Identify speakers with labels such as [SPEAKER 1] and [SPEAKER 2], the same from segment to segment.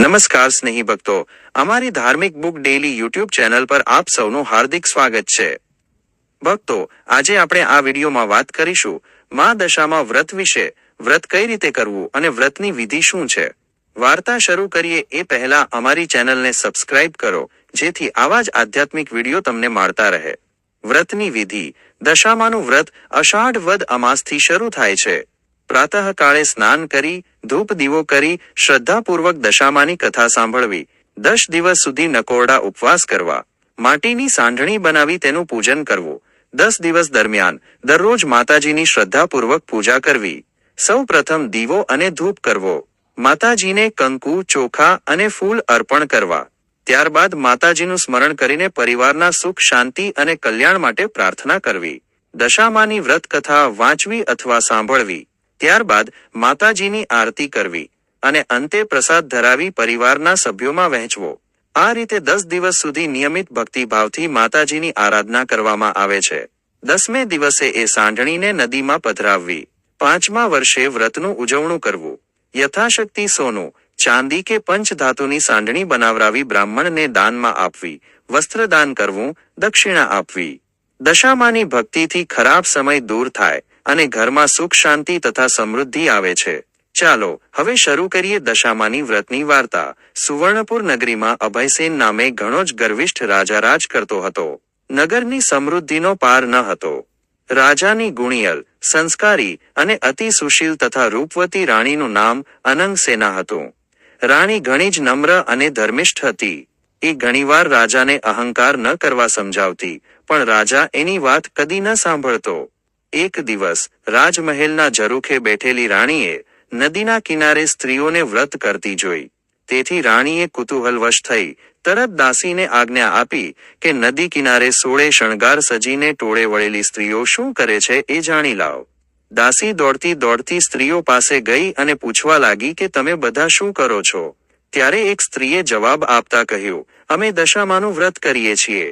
[SPEAKER 1] નમસ્કાર સ્નેહી ભક્તો, અમારી ધાર્મિક બુક ડેઈલી યુટ્યુબ ચેનલ પર આપ સૌનું હાર્દિક સ્વાગત છે। ભક્તો, આજે આપણે આ વિડીયોમાં વાત કરીશું મા દશામાં વ્રત વિશે। વ્રત કઈ રીતે કરવું અને વ્રતની વિધિ શું છે। વાર્તા શરૂ કરીએ એ પહેલા અમારી ચેનલને સબસ્ક્રાઇબ કરો, જેથી આવા જ આધ્યાત્મિક વિડીયો તમને મળતા રહે। વ્રતની વિધિ। દશામાનું વ્રત અષાઢ વદ અમાસથી શરૂ થાય છે। પ્રાતઃકાળે સ્નાન કરી, ધૂપ દીવો કરી, શ્રદ્ધાપૂર્વક દશામાની કથા સાંભળવી, 10 દિવસ સુધી નકોરડા ઉપવાસ કરવા, માટીની સાંઢણી બનાવી તેનું પૂજન કરવું, 10 દિવસ દરમિયાન દરરોજ માતાજીની શ્રદ્ધાપૂર્વક પૂજા કરવી। સૌ પ્રથમ દીવો અને ધૂપ કરવો, માતાજીને કંકુ, ચોખા અને ફૂલ અર્પણ કરવા, ત્યારબાદ માતાજીનું સ્મરણ કરીને પરિવારના સુખ, શાંતિ અને કલ્યાણ માટે પ્રાર્થના કરવી। દશામાની વ્રત કથા વાંચવી અથવા સાંભળવી, ત્યારબાદ માતાજીની આરતી કરવી અને અંતે પ્રસાદ ધરાવી પરિવારના સભ્યોમાં વહેંચવો। આ રીતે 10 દિવસ સુધી નિયમિત ભક્તિભાવથી માતાજીની આરાધના કરવામાં આવે છે। 10મે દિવસે એ સાંઢણીને નદીમાં પધરાવવી। 5મા વર્ષે વ્રતનું ઉજવણું કરવું। યથાશક્તિ સોનું, ચાંદી કે પંચધાતુની સાંઢણી બનાવરાવી બ્રાહ્મણને દાનમાં આપવી, વસ્ત્રદાન કરવું, દક્ષિણા આપવી। દશામાની ભક્તિથી ખરાબ સમય દૂર થાય અને ઘરમાં સુખ, શાંતિ તથા સમૃદ્ધિ આવે છે। ચાલો હવે શરૂ કરીએ દશામાની વ્રતની વાર્તા। સુવર્ણપુર નગરીમાં અભયસેન નામે ઘણો જ ગર્વિષ્ઠ રાજા રાજ કરતો હતો। નગરની સમૃદ્ધિનો પાર ન હતો। રાજાની ગુણિયલ, સંસ્કારી અને અતિ સુશીલ તથા રૂપવતી રાણીનું નામ અનંગસેના હતું। રાણી ઘણી જ નમ્ર અને ધર્મિષ્ઠ હતી। એ ઘણીવાર રાજાને અહંકાર ન કરવા સમજાવતી, પણ રાજા એની વાત કદી ન સાંભળતો। એક દિવસ રાજમહેલના ઝરૂખે બેઠેલી રાણીએ નદીના કિનારે સ્ત્રીઓને વ્રત કરતી જોઈ। તેથી રાણીએ કુતૂહલવશ થઈ તરત દાસીને આજ્ઞા આપી કે નદી કિનારે 16 શણગાર સજીને ટોળે વળેલી સ્ત્રીઓ શું કરે છે એ જાણી લાવ। દાસી દોડતી દોડતી સ્ત્રીઓ પાસે ગઈ અને પૂછવા લાગી કે તમે બધા શું કરો છો। ત્યારે એક સ્ત્રીએ જવાબ આપતા કહ્યું, અમે દશામાનું વ્રત કરીએ છીએ।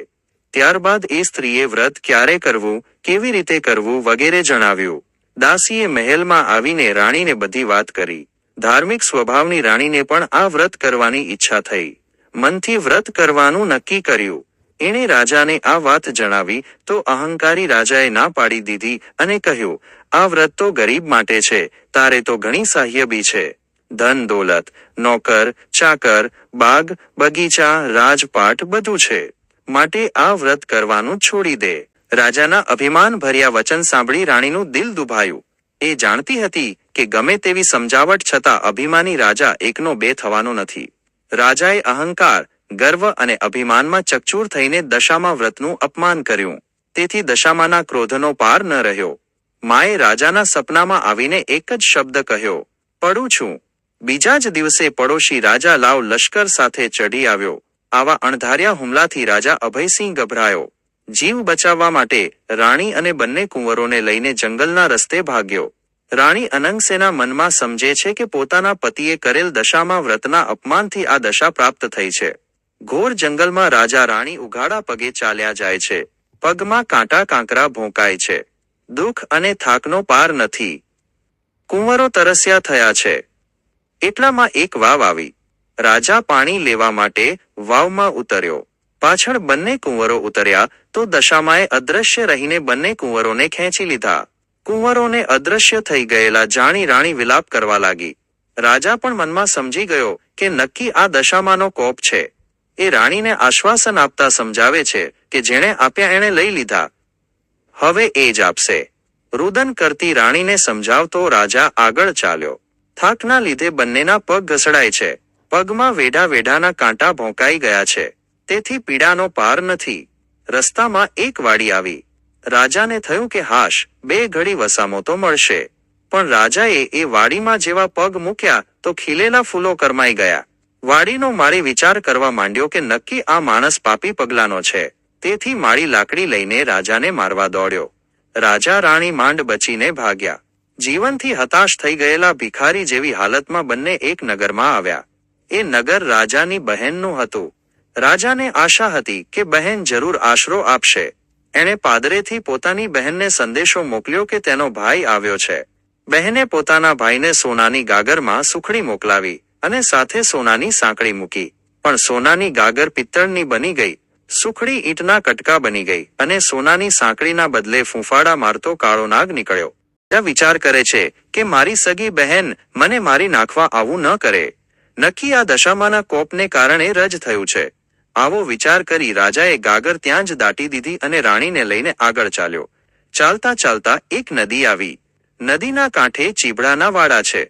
[SPEAKER 1] ત્યારબાદ એ સ્ત્રીએ વ્રત ક્યારે કરવું, કેવી રીતે કરવું વગેરે જણાવ્યું। દાસીએ મહેલમાં આવીને રાણીને બધી વાત કરી। ધાર્મિક સ્વભાવની રાણીને પણ આ વ્રત કરવાની ઈચ્છા થઈ। મનથી વ્રત કરવાનું નક્કી કર્યું। એણે રાજાને આ વાત જણાવી તો અહંકારી રાજાએ ના પાડી દીધી અને કહ્યું, આ વ્રત તો ગરીબ માટે છે, તારે તો ઘણી સાહ્યબી છે। ધન દોલત, નોકર ચાકર, બાગ બગીચા, રાજપાટ બધું છે, માટે આ વ્રત કરવાનું છોડી દે। રાજાના અભિમાન ભર્યા વચન સાંભળી રાણીનું દિલ દુભાયું। એ જાણતી હતી કે ગમે તેવી સમજાવટ છતાં અભિમાની રાજા એકનો બે થવાનો નથી। રાજાએ અહંકાર, ગર્વ અને અભિમાનમાં ચકચૂર થઈને દશામા વ્રતનું અપમાન કર્યું। તેથી દશામાના ક્રોધનો પાર ન રહ્યો। માએ રાજાના સપનામાં આવીને એક જ શબ્દ કહ્યો, પડું છું। બીજા જ દિવસે પડોશી રાજા લાવ લશ્કર સાથે ચઢી આવ્યો। આવા અણધાર્યા હુમલાથી રાજા અભયસિંહ ગભરાયો। જીવ બચાવવા માટે રાણી અને બંને કુંવરોને લઈને જંગલના રસ્તે ભાગ્યો। રાણી અનંગસેના મનમાં સમજે છે કે પોતાના પતિએ કરેલ દશામા વ્રતના અપમાનથી આ દશા પ્રાપ્ત થઈ છે। ઘોર જંગલમાં રાજા રાણી ઉઘાડા પગે ચાલ્યા જાય છે। પગમાં કાંટા કાંકરા ભોંકાય છે। દુઃખ અને થાકનો પાર નથી। કુંવરો તરસ્યા થયા છે। એટલામાં એક વાવ આવી। રાજા પાણી લેવા માટે વાવમાં ઉતર્યો। પાછળ બંને કુંવરો ઉતર્યા તો દશામાએ અદ્રશ્ય રહીને બંને કુંવરોને ખેંચી લીધા। કુંવરોને અદ્રશ્ય થઈ ગયેલા જાણી રાણી વિલાપ કરવા લાગી। રાજા પણ મનમાં સમજી ગયો કે નક્કી આ દશામાનો કોપ છે। એ રાણીને આશ્વાસન આપતા સમજાવે છે કે જેણે આપ્યા એણે લઈ લીધા, હવે એ જ આપશે। રુદન કરતી રાણીને સમજાવતો રાજા આગળ ચાલ્યો। થાકના લીધે બંનેના પગ ઘસડાય છે। પગમાં વેઢા વેઢાના કાંટા ભોંકાઈ ગયા છે, તેથી પીડાનો પાર નથી। રસ્તામાં એક વાડી આવી। રાજાને થયું કે હાશ, 2 ઘડી વસામો તો મળશે। પણ રાજાએ એ વાડીમાં જેવા પગ મૂક્યા તો ખીલેલા ફૂલો કરમાઈ ગયા। વાડીનો માળી વિચાર કરવા માંડ્યો કે નક્કી આ માણસ પાપી પગલાનો છે, તેથી માળી લાકડી લઈને રાજાને મારવા દોડ્યો। રાજા રાણી માંડ બચીને ભાગ્યા। જીવનથી હતાશ થઈ ગયેલા ભિખારી જેવી હાલતમાં બંને એક નગરમાં આવ્યા। એ નગર રાજાની બહેનનું હતું। રાજાને આશા હતી કે બહેન જરૂર આશરો આપશે। એણે પાદરેથી પોતાની બહેનને સંદેશો મોકલ્યો કે તેનો ભાઈ આવ્યો છે। બહેને પોતાના ભાઈને સોનાની ગાગરમાં સુખડી મોકલાવી અને સાથે સોનાની સાંકળી મૂકી. પણ સોનાની ગાગર પિત્તળની બની ગઈ, સુખડી ઈંટના કટકા બની ગઈ અને સોનાની સાંકળીના બદલે ફૂંફાડા મારતો કાળો નાગ નીકળ્યો. રાજા વિચાર કરે છે કે મારી સગી બહેન મને મારી નાખવા આવું ન કરે. નક્કી આ દશામાના કોપને કારણે રજ થયું છે. આવો વિચાર કરી રાજાએ ગાગર ત્યાં જ દાટી દીધી અને રાણીને લઈને આગળ ચાલ્યો. ચાલતા ચાલતા એક નદી આવી. નદીના કાંઠે ચીભડાના વાડા છે.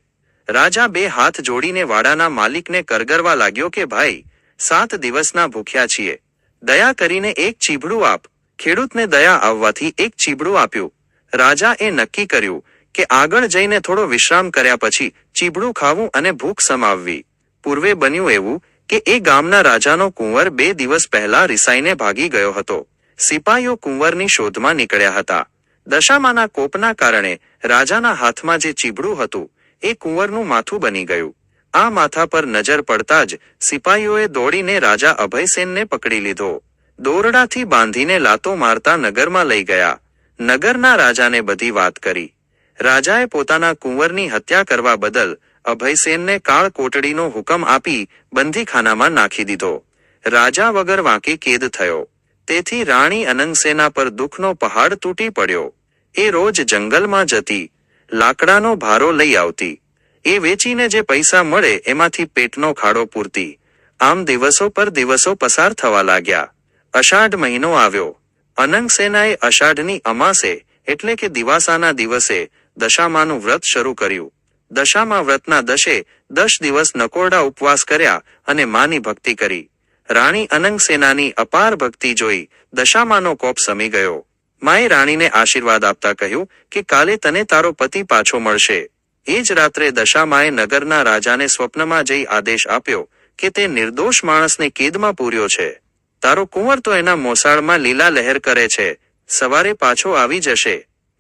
[SPEAKER 1] રાજા બે હાથ જોડીને વાડાના માલિકને કરગરવા લાગ્યો કે ભાઈ, 7 દિવસના ભૂખ્યા છીએ, દયા કરીને એક ચીભડું આપ. ખેડૂતને દયા આવવાથી એક ચીભડું આપ્યું. રાજાએ નક્કી કર્યું કે આગળ જઈને થોડો વિશ્રામ કર્યા પછી ચીભડું ખાવું અને ભૂખ સમાવવી. પૂર્વે બન્યું એવું કે એ ગામના રાજાનો કુંવર 2 દિવસ પહેલા રિસાઈને ભાગી ગયો હતો. સિપાઈઓ કુંવરની શોધમાં નીકળ્યા હતા. દશામાના કોપના કારણે રાજાના હાથમાં જે ચીભડું હતું એ કુંવરનું માથું બની ગયું. આ માથા પર નજર પડતા જ સિપાઈઓએ દોડીને રાજા અભયસેનને પકડી લીધો. દોરડાથી બાંધીને લાતો મારતા નગરમાં લઈ ગયા. નગરના રાજાને બધી વાત કરી. રાજાએ પોતાના કુંવરની હત્યા કરવા બદલ અભયસેનને કાળ કોટડીનો હુકમ આપી બંદીખાનામાં નાખી દીધો. રાજા વગર વાંકે કેદ થયો. તેથી રાણી અનંગસેના પર દુઃખનો પહાડ તૂટી પડ્યો. એ રોજ જંગલમાં જતી, લાકડાનો ભારો લઈ આવતી. એ વેચીને જે પૈસા મળે એમાંથી પેટનો ખાડો પૂરતી. આમ દિવસો પર દિવસો પસાર થવા લાગ્યા. અષાઢ મહિનો આવ્યો. અનંગસેનાએ અષાઢની અમાસે એટલે કે દિવાસાના દિવસે દશામાનું વ્રત શરૂ કર્યું. દશામા વ્રતના 10 દિવસ નકોરડા ઉપવાસ કર્યા અને માની ભક્તિ કરી. રાણી અનંગસેનાની અપાર ભક્તિ જોઈ દશામાનો કોપ સમી ગયો. માએ રાણીને આશીર્વાદ આપતા કહ્યું કે કાલે તને તારો પતિ પાછો મળશે. એ જ રાત્રે દશામાએ નગરના રાજાને સ્વપ્નમાં જઈ આદેશ આપ્યો કે તે નિર્દોષ માણસને કેદમાં પૂર્યો છે. તારો કુંવર તો એના મોસાળમાં લીલા લહેર કરે છે, સવારે પાછો આવી જશે.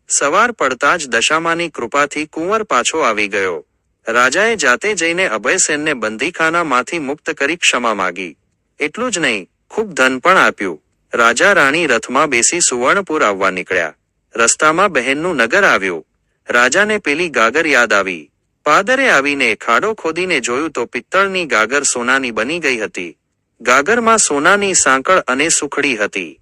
[SPEAKER 1] સવાર પડતા જ દશામાની કૃપાથી કુંવર પાછો આવી ગયો. રાજાએ જાતે જઈને અભયસેનને બંદીખાનામાંથી મુક્ત કરી ક્ષમા માગી. એટલું જ નહીં, ખૂબ ધન પણ આપ્યું. રાજા રાણી રથમાં બેસી સુવર્ણપુર આવવા નીકળ્યા. રસ્તામાં બહેનનું નગર આવ્યું. રાજાને પેલી ગાગર યાદ આવી. પાદરે આવીને ખાડો ખોદીને જોયું તો પિત્તળની ગાગર સોનાની બની ગઈ હતી. ગાગરમાં સોનાની સાંકળ અને સુખડી હતી.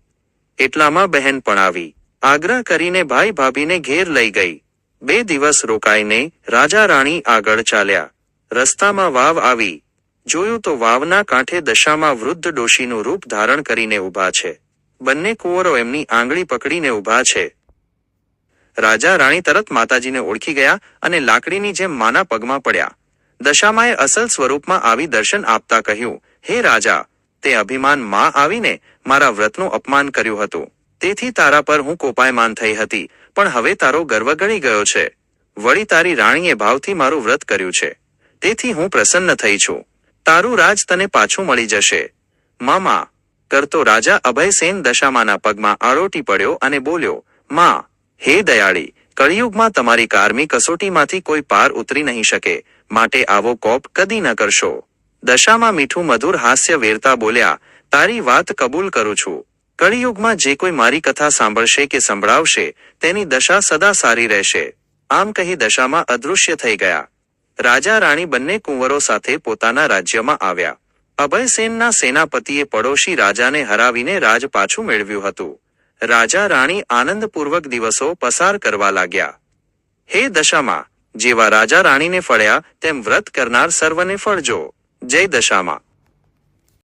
[SPEAKER 1] એટલામાં બહેન પણ આવી. આગ્રહ કરીને ભાઈ ભાભીને ઘેર લઈ ગઈ. 2 દિવસ રોકાઈને રાજા રાણી આગળ ચાલ્યા. રસ્તામાં વાવ આવી. જોયું તો વાવના કાંઠે દશામાં વૃદ્ધ ડોશીનું રૂપ ધારણ કરીને ઊભા છે. બંને કુંવરો એમની આંગળી પકડીને ઊભા છે. રાજા રાણી તરત માતાજીને ઓળખી ગયા અને લાકડીની જેમ માના પગમાં પડ્યા. દશામાએ અસલ સ્વરૂપમાં આવી દર્શન આપતા કહ્યું, હે રાજા, તે અભિમાન માં આવીને મારા વ્રતનું અપમાન કર્યું હતું. તેથી તારા પર હું કોપાયમાન થઈ હતી, પણ હવે તારો ગર્વ ગળી ગયો છે. વળી તારી રાણીએ ભાવથી મારું વ્રત કર્યું છે, તેથી હું પ્રસન્ન થઈ છું. તારું રાજ તને પાછું મળી જશે. મામા કરતો રાજા અભયસેન દશામાના પગમાં આળોટી પડ્યો અને બોલ્યો, માં, હે દયાળી, કળિયુગમાં તમારી કારમી કસોટીમાંથી કોઈ પાર ઉતરી નહીં શકે, માટે આવો કોપ કદી ન કરશો. દશામાં મીઠું મધુર હાસ્ય વેરતા બોલ્યા, તારી વાત કબૂલ કરું છું. કળિયુગમાં જે કોઈ મારી કથા સાંભળશે કે સંભળાવશે તેની દશા સદા સારી રહેશે. આમ કહી દશામાં અદૃશ્ય થઈ ગયા. રાજા રાણી બંને કુંવરો સાથે પોતાના રાજ્યમાં આવ્યા. અભયસેનના સેનાપતિએ પડોશી રાજાને હરાવીને રાજ પાછું મેળવ્યું હતું. રાજા રાણી આનંદપૂર્વક દિવસો પસાર કરવા લાગ્યા. હે દશામાં, જેવા રાજા રાણીને ફળ્યા તેમ વ્રત કરનાર સર્વને ફળજો. જય દશામાં.